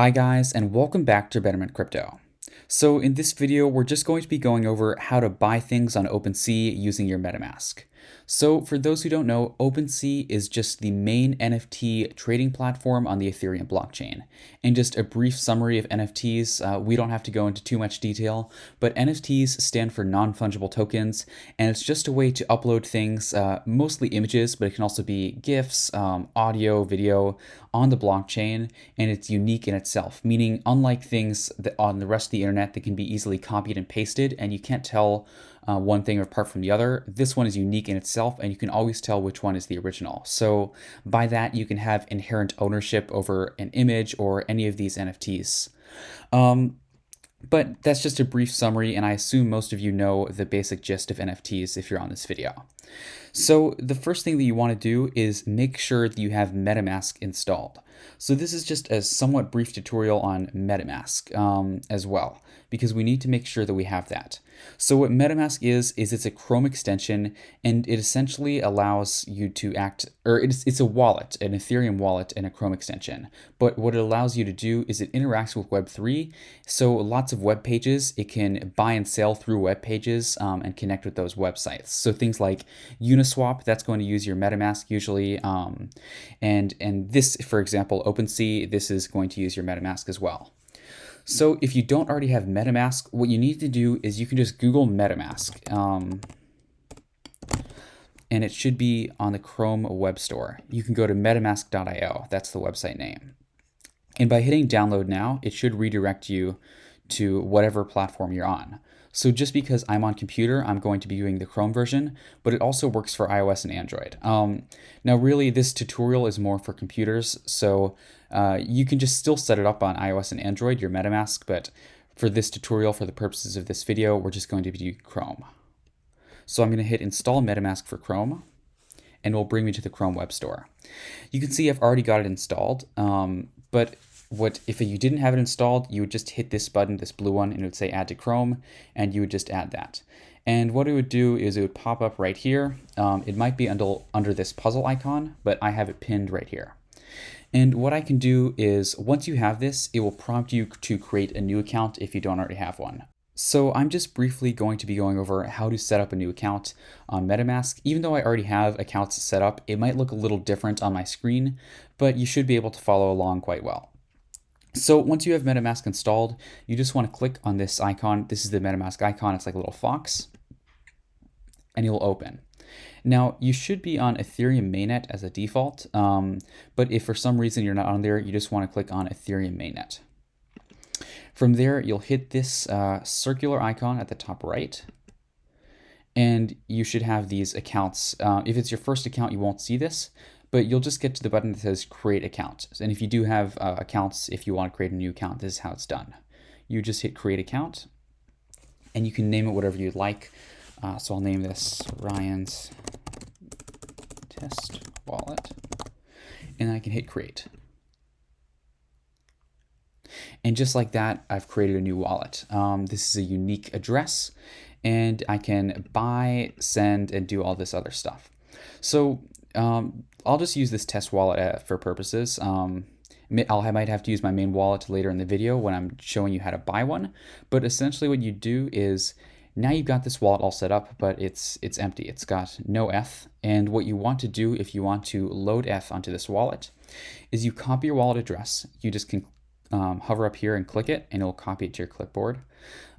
Hi guys, and welcome back to Betterment Crypto. So in this video, we're just going to be going over how to buy things on Opensea using your Metamask. So for those who don't know, Opensea is just the main NFT trading platform on the Ethereum blockchain. And just a brief summary of NFTs, we don't have to go into too much detail, but NFTs stand for non-fungible tokens, and it's just a way to upload things, mostly images, but it can also be GIFs, audio, video, on the blockchain, and it's unique in itself, meaning unlike things that on the rest of the internet that can be easily copied and pasted, and you can't tell one thing apart from the other, this one is unique in itself, and you can always tell which one is the original. So by that, you can have inherent ownership over an image or any of these NFTs. But that's just a brief summary, and I assume most of you know the basic gist of NFTs if you're on this video. So the first thing that you want to do is make sure that you have Metamask installed. So this is just a somewhat brief tutorial on Metamask as well, because we need to make sure that we have that. So what Metamask is it's a Chrome extension, and it essentially allows you to it's a wallet, an Ethereum wallet and a Chrome extension. But what it allows you to do is it interacts with Web3. So lots of web pages, it can buy and sell through web pages and connect with those websites. So things like Uniswap, that's going to use your Metamask usually. And this, for example, OpenSea, this is going to use your Metamask as well. So if you don't already have Metamask, what you need to do is you can just Google Metamask. And it should be on the Chrome web store. You can go to metamask.io, that's the website name. And by hitting download now, it should redirect you to whatever platform you're on. So just because I'm on computer, I'm going to be doing the Chrome version, but it also works for iOS and Android. Now really this tutorial is more for computers, so you can just still set it up on iOS and Android, your MetaMask, but for this tutorial, for the purposes of this video, we're just going to be doing Chrome. So I'm going to hit install MetaMask for Chrome, and it will bring me to the Chrome web store. You can see I've already got it installed, but if you didn't have it installed, you would just hit this button, this blue one, and it would say add to Chrome, and you would just add that. And what it would do is it would pop up right here. It might be under this puzzle icon, but I have it pinned right here. And what I can do is once you have this, it will prompt you to create a new account if you don't already have one. So I'm just briefly going to be going over how to set up a new account on MetaMask. Even though I already have accounts set up, it might look a little different on my screen, but you should be able to follow along quite well. So once you have MetaMask installed, you just want to click on this icon. This is the MetaMask icon. It's like a little fox, and it will open. Now, you should be on Ethereum mainnet as a default, but if for some reason you're not on there, you just want to click on Ethereum mainnet. From there, you'll hit this circular icon at the top right, and you should have these accounts. If it's your first account, you won't see this, but you'll just get to the button that says create account. And if you do have accounts, if you want to create a new account, this is how it's done. You just hit create account, and you can name it whatever you'd like. So I'll name this Ryan's test wallet, and I can hit create. And just like that, I've created a new wallet. This is a unique address, and I can buy, send, and do all this other stuff. So I'll just use this test wallet for purposes. I might have to use my main wallet later in the video when I'm showing you how to buy one. But essentially what you do is now you've got this wallet all set up, but it's empty. It's got no ETH. And what you want to do if you want to load ETH onto this wallet is you copy your wallet address. You just can hover up here and click it, and it'll copy it to your clipboard.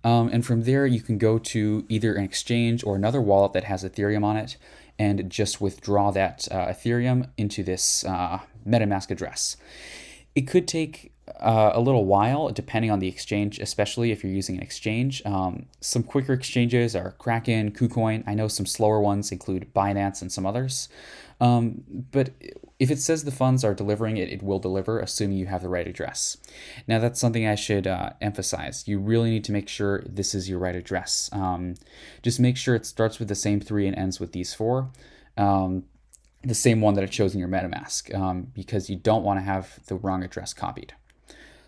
And from there, you can go to either an exchange or another wallet that has Ethereum on it and just withdraw that Ethereum into this MetaMask address. It could take a little while depending on the exchange, especially if you're using an exchange. Some quicker exchanges are Kraken, KuCoin. I know some slower ones include Binance and some others. But if it says the funds are delivering, it will deliver, assuming you have the right address. Now, that's something I should emphasize. You really need to make sure this is your right address. Just make sure it starts with the same 3 and ends with these 4. The same one that it shows in your MetaMask, because you don't want to have the wrong address copied.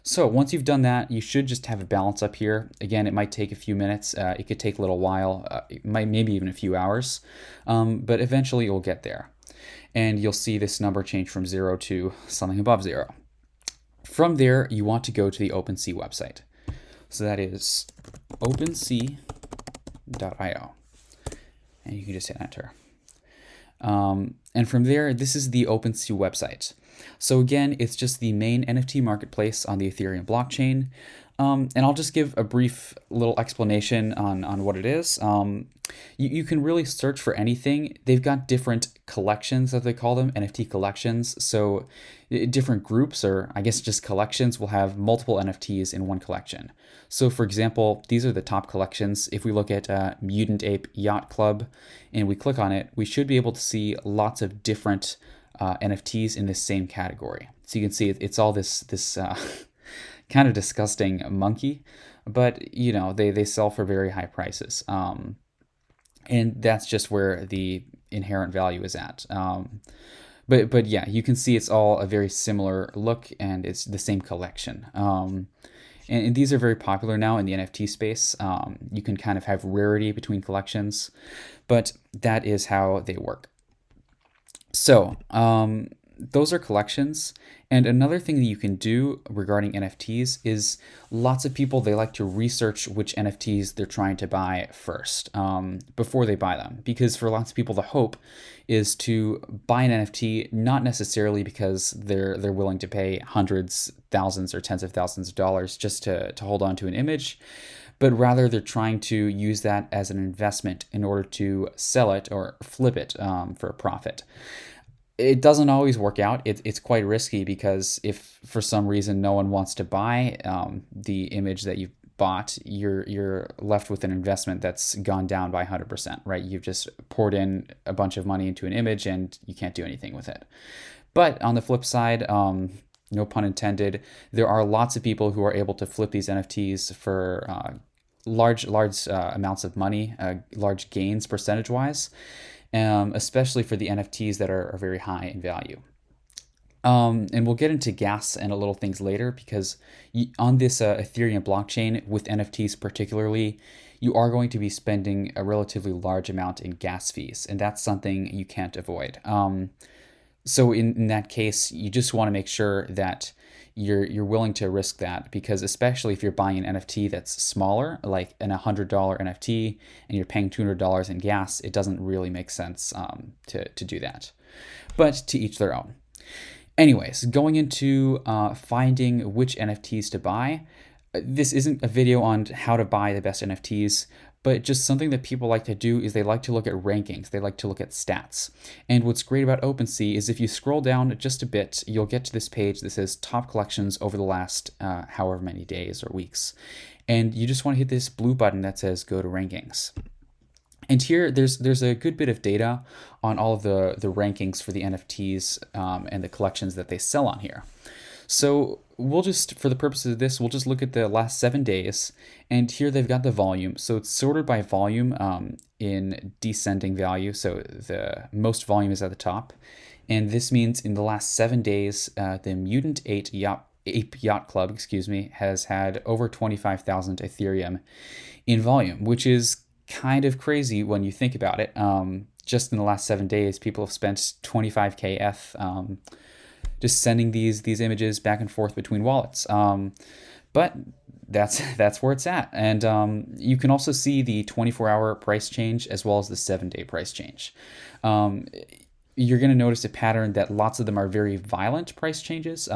So once you've done that, you should just have a balance up here. Again, it might take a few minutes. It could take a little while, maybe even a few hours, but eventually you'll get there. And you'll see this number change from 0 to something above 0. From there, you want to go to the OpenSea website. So that is opensea.io. And you can just hit enter. And from there, this is the OpenSea website. So again, it's just the main NFT marketplace on the Ethereum blockchain. And I'll just give a brief little explanation on what it is. You can really search for anything. They've got different collections, as they call them, NFT collections. So different groups, or I guess just collections, will have multiple NFTs in one collection. So for example, these are the top collections. If we look at Mutant Ape Yacht Club and we click on it, we should be able to see lots of different NFTs in this same category. So you can see it's all this kind of disgusting monkey, but you know, they sell for very high prices. And that's just where the inherent value is at. But yeah, you can see it's all a very similar look, and it's the same collection. And these are very popular now in the NFT space. You can kind of have rarity between collections, but that is how they work. So those are collections. And another thing that you can do regarding NFTs is lots of people, they like to research which NFTs they're trying to buy first before they buy them. Because for lots of people, the hope is to buy an NFT, not necessarily because they're willing to pay hundreds, thousands, or tens of thousands of dollars just to hold on to an image, but rather they're trying to use that as an investment in order to sell it or flip it for a profit. It doesn't always work out. It's quite risky, because if for some reason no one wants to buy the image that you've bought, you're left with an investment that's gone down by 100%, right? You've just poured in a bunch of money into an image and you can't do anything with it. But on the flip side, no pun intended, there are lots of people who are able to flip these NFTs for large amounts of money, large gains percentage-wise. Especially for the NFTs that are very high in value. And we'll get into gas and a little things later, because on this Ethereum blockchain with NFTs particularly, you are going to be spending a relatively large amount in gas fees, and that's something you can't avoid. So in that case, you just want to make sure that you're willing to risk that, because especially if you're buying an NFT that's smaller, like an $100 NFT, and you're paying $200 in gas, it doesn't really make sense to do that. But to each their own. Anyways, going into finding which NFTs to buy. This isn't a video on how to buy the best NFTs, but just something that people like to do is they like to look at rankings. They like to look at stats. And what's great about OpenSea is if you scroll down just a bit, you'll get to this page that says top collections over the last however many days or weeks. And you just want to hit this blue button that says go to rankings. And here there's a good bit of data on all of the rankings for the NFTs and the collections that they sell on here. So we'll just, for the purposes of this, we'll just look at the last 7 days, and here they've got the volume. So it's sorted by volume in descending value. So the most volume is at the top. And this means in the last 7 days, the Mutant Ape Yacht Club, has had over 25,000 Ethereum in volume, which is kind of crazy when you think about it. Just in the last 7 days, people have spent 25k ETH just sending these images back and forth between wallets. But that's where it's at. And you can also see the 24-hour price change as well as the 7-day price change. You're going to notice a pattern that lots of them are very violent price changes.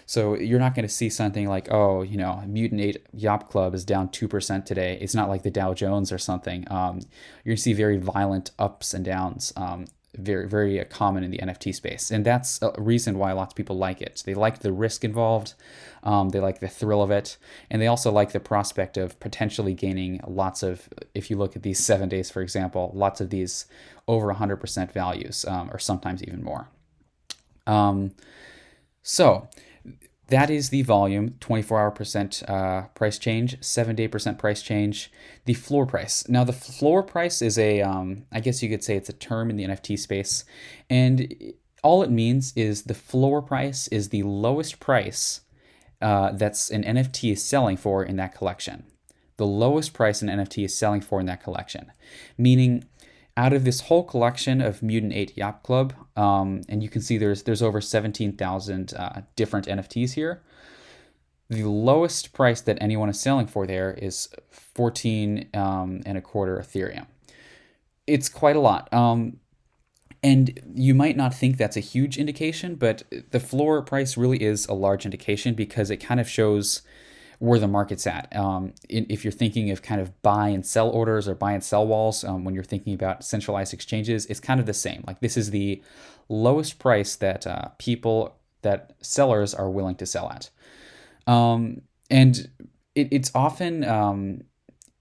So you're not going to see something like, oh, you know, Mutant Ape Yacht Club is down 2% today. It's not like the Dow Jones or something. You're going to see very violent ups and downs. Very, very common in the NFT space. And that's a reason why lots of people like it. They like the risk involved, they like the thrill of it, and they also like the prospect of potentially gaining lots of, if you look at these 7 days, for example, lots of these over 100% values, or sometimes even more. So that is the volume, 24-hour percent price change, 7-day percent price change, the floor price. Now, the floor price is I guess you could say it's a term in the NFT space. And all it means is the floor price is the lowest price that's an NFT is selling for in that collection. The lowest price an NFT is selling for in that collection. Meaning, Out of this whole collection of Mutant 8 Yacht Club, and you can see there's over 17,000 different NFTs here. The lowest price that anyone is selling for there is 14 and a quarter Ethereum. It's quite a lot. And you might not think that's a huge indication, but the floor price really is a large indication because it kind of shows where the market's at. If you're thinking of kind of buy and sell orders or buy and sell walls, when you're thinking about centralized exchanges, it's kind of the same. Like this is the lowest price that sellers are willing to sell at. And it's often,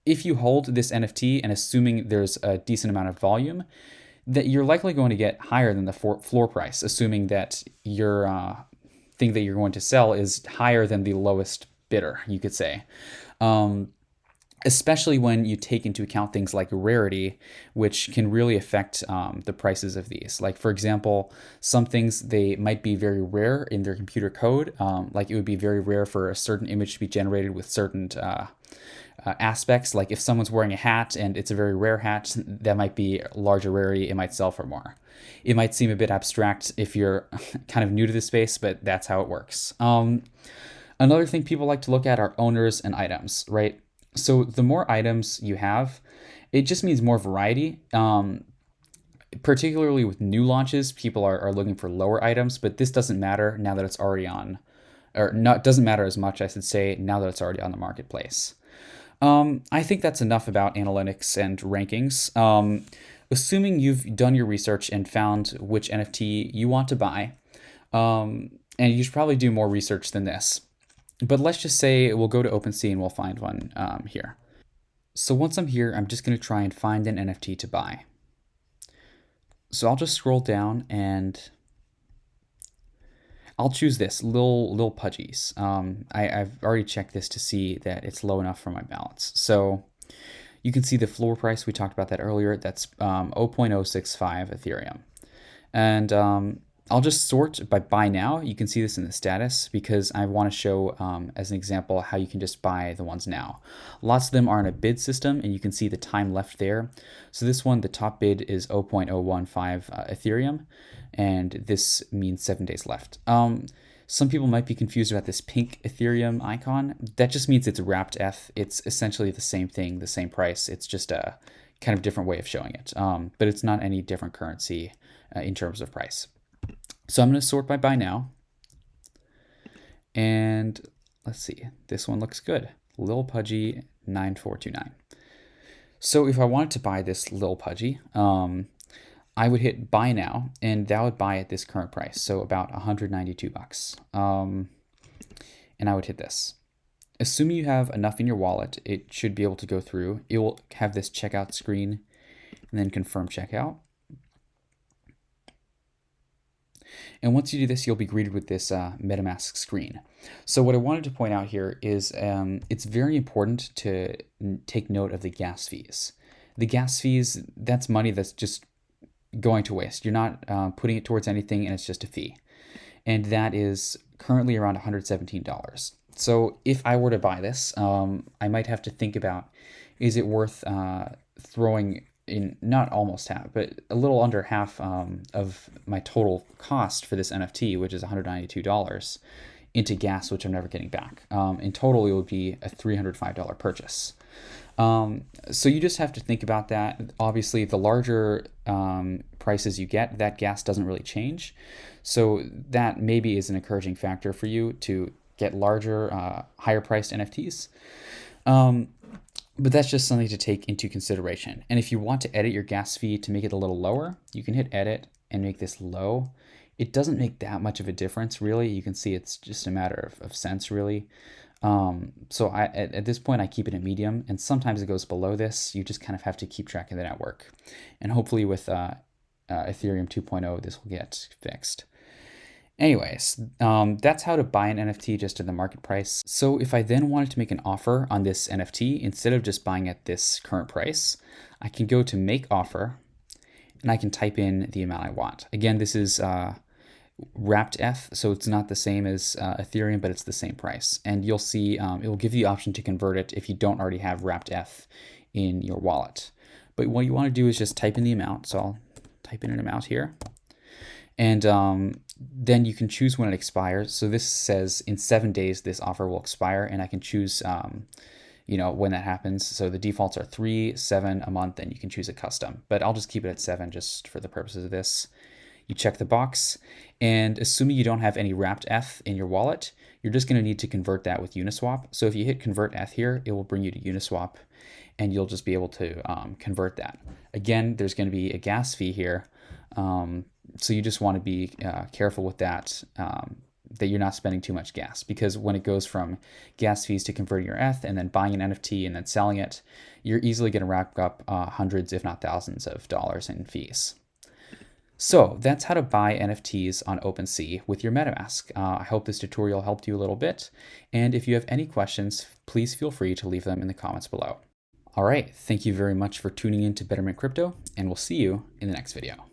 if you hold this NFT and assuming there's a decent amount of volume, that you're likely going to get higher than the floor price, assuming that your thing that you're going to sell is higher than the lowest bidder, you could say. Especially when you take into account things like rarity, which can really affect the prices of these. Like, for example, some things, they might be very rare in their computer code. Like it would be very rare for a certain image to be generated with certain aspects. Like if someone's wearing a hat and it's a very rare hat, that might be larger rarity. It might sell for more. It might seem a bit abstract if you're kind of new to the space, but that's how it works. Another thing people like to look at are owners and items, right? So the more items you have, it just means more variety. Particularly with new launches, people are looking for lower items, but this doesn't matter now that it's already on, or not, doesn't matter as much, I should say, now that it's already on the marketplace. I think that's enough about analytics and rankings. Assuming you've done your research and found which NFT you want to buy, and you should probably do more research than this. But let's just say we'll go to OpenSea and we'll find one here. So once I'm here, I'm just going to try and find an NFT to buy. So I'll just scroll down and I'll choose this, Lil Pudgies. I've already checked this to see that it's low enough for my balance. So you can see the floor price, we talked about that earlier, that's 0.065 Ethereum. And I'll just sort by buy now. You can see this in the status because I want to show as an example how you can just buy the ones now. Lots of them are in a bid system and you can see the time left there. So this one, the top bid is 0.015 Ethereum, and this means 7 days left. Some people might be confused about this pink Ethereum icon. That just means it's wrapped ETH. It's essentially the same thing, the same price. It's just a kind of different way of showing it. But it's not any different currency in terms of price. So I'm going to sort by buy now. And let's see, this one looks good. Lil Pudgy 9429. So if I wanted to buy this Lil Pudgy, I would hit buy now, and that would buy at this current price, so about 192 bucks. And I would hit this. Assuming you have enough in your wallet, it should be able to go through. It will have this checkout screen and then confirm checkout. And once you do this, you'll be greeted with this Metamask screen. So what I wanted to point out here is it's very important to take note of the gas fees. The gas fees, that's money that's just going to waste. You're not putting it towards anything, and it's just a fee. And that is currently around $117. So if I were to buy this, I might have to think about, is it worth throwing in, not almost half, but a little under half of my total cost for this NFT, which is $192, into gas, which I'm never getting back. In total, it would be a $305 purchase. So you just have to think about that. Obviously, the larger prices you get, that gas doesn't really change. So that maybe is an encouraging factor for you to get larger, higher priced NFTs. But that's just something to take into consideration. And if you want to edit your gas fee to make it a little lower, you can hit edit and make this low. It doesn't make that much of a difference, really. You can see it's just a matter of cents, really. So at this point, I keep it at medium, and sometimes it goes below this. You just kind of have to keep track of the network. And hopefully with Ethereum 2.0, this will get fixed. Anyways, that's how to buy an NFT just at the market price. So if I then wanted to make an offer on this NFT, instead of just buying at this current price, I can go to make offer and I can type in the amount I want. Again, this is wrapped ETH, so it's not the same as Ethereum, but it's the same price. And you'll see it will give you the option to convert it if you don't already have wrapped ETH in your wallet. But what you want to do is just type in the amount. So I'll type in an amount here. And then you can choose when it expires. So this says in 7 days, this offer will expire, and I can choose when that happens. So the defaults are 3, 7, a month, and you can choose a custom. But I'll just keep it at 7 just for the purposes of this. You check the box, and assuming you don't have any wrapped ETH in your wallet, you're just going to need to convert that with Uniswap. So if you hit convert ETH here, it will bring you to Uniswap, and you'll just be able to convert that. Again, there's going to be a gas fee here. So you just want to be careful with that, that you're not spending too much gas, because when it goes from gas fees to converting your ETH and then buying an NFT and then selling it, you're easily going to rack up hundreds, if not thousands of dollars in fees. So that's how to buy NFTs on OpenSea with your MetaMask. I hope this tutorial helped you a little bit. And if you have any questions, please feel free to leave them in the comments below. All right, thank you very much for tuning in to Betterment Crypto, and we'll see you in the next video.